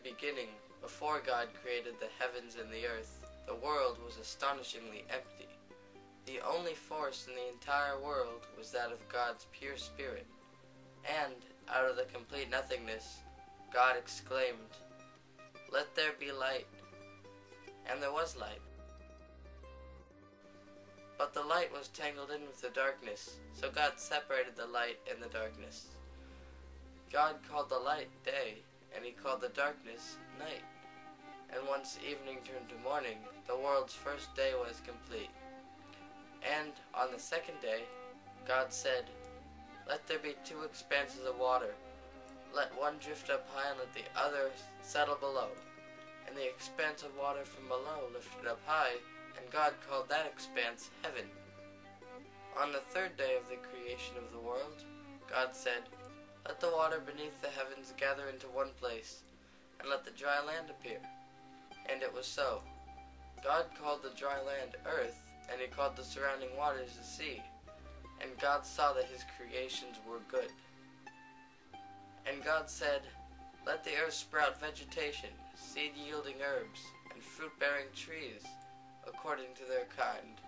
beginning, before God created the heavens and the earth, the world was astonishingly empty. The only force in the entire world was that of God's pure spirit. And, out of the complete nothingness, God exclaimed, "Let there be light." And there was light. But the light was tangled in with the darkness, so God separated the light and the darkness. God called the light day, and he called the darkness night. And once evening turned to morning, the world's first day was complete. And on the second day, God said, "Let there be two expanses of water. Let one drift up high and let the other settle below." And the expanse of water from below lifted up high, and God called that expanse heaven. On the third day of the creation of the world, God said, "Let the water beneath the heavens gather into one place, and let the dry land appear." And it was so. God called the dry land earth, and he called the surrounding waters the sea. And God saw that his creations were good. And God said, "Let the earth sprout vegetation, seed-yielding herbs, and fruit-bearing trees, according to their kind."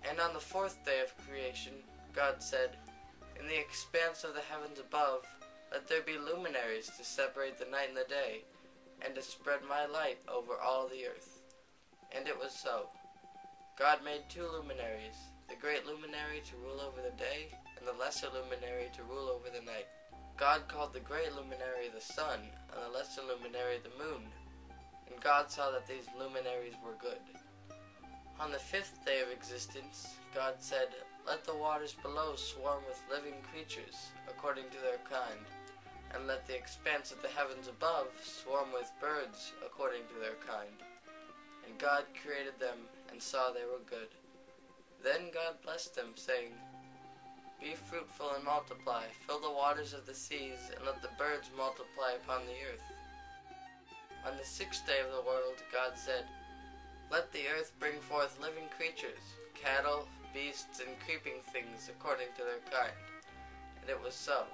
And on the fourth day of creation, God said, "In the expanse of the heavens above, let there be luminaries to separate the night and the day, and to spread my light over all the earth." And it was so. God made two luminaries, the great luminary to rule over the day, and the lesser luminary to rule over the night. God called the great luminary the sun, and the lesser luminary the moon. And God saw that these luminaries were good. On the fifth day of existence, God said, "Let the waters below swarm with living creatures, according to their kind, and let the expanse of the heavens above swarm with birds, according to their kind." And God created them, and saw they were good. Then God blessed them, saying, "Be fruitful and multiply, fill the waters of the seas, and let the birds multiply upon the earth." On the sixth day of the world, God said, "Let the earth bring forth living creatures, cattle, beasts, and creeping things, according to their kind." And it was so.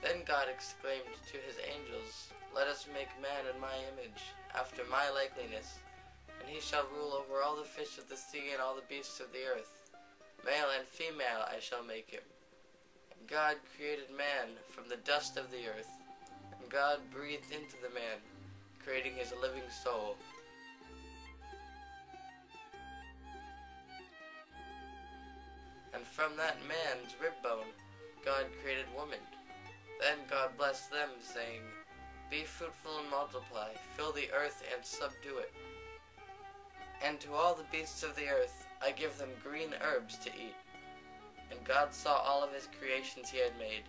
Then God exclaimed to his angels, "Let us make man in my image, after my likeness, and he shall rule over all the fish of the sea and all the beasts of the earth. Male and female I shall make him." And God created man from the dust of the earth, and God breathed into the man, creating his living soul. And from that man's rib bone, God created woman. Then God blessed them, saying, "Be fruitful and multiply, fill the earth and subdue it. And to all the beasts of the earth I give them green herbs to eat." And God saw all of his creations he had made,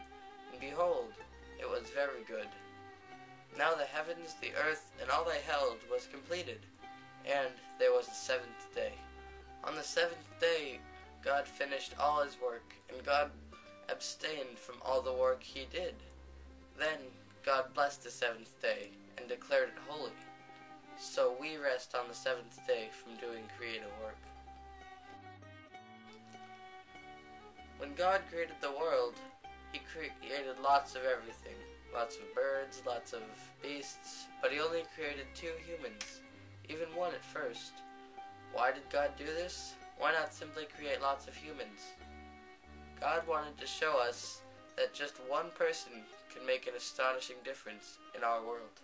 and behold, it was very good. Now the heavens, the earth, and all they held was completed, and there was a seventh day. On the seventh day God finished all his work, and God abstained from all the work he did. Then God blessed the seventh day, and declared it holy. So we rest on the seventh day from doing creative work. When God created the world, he created lots of everything. Lots of birds, lots of beasts, but he only created two humans, even one at first. Why did God do this? Why not simply create lots of humans? God wanted to show us that just one person can make an astonishing difference in our world.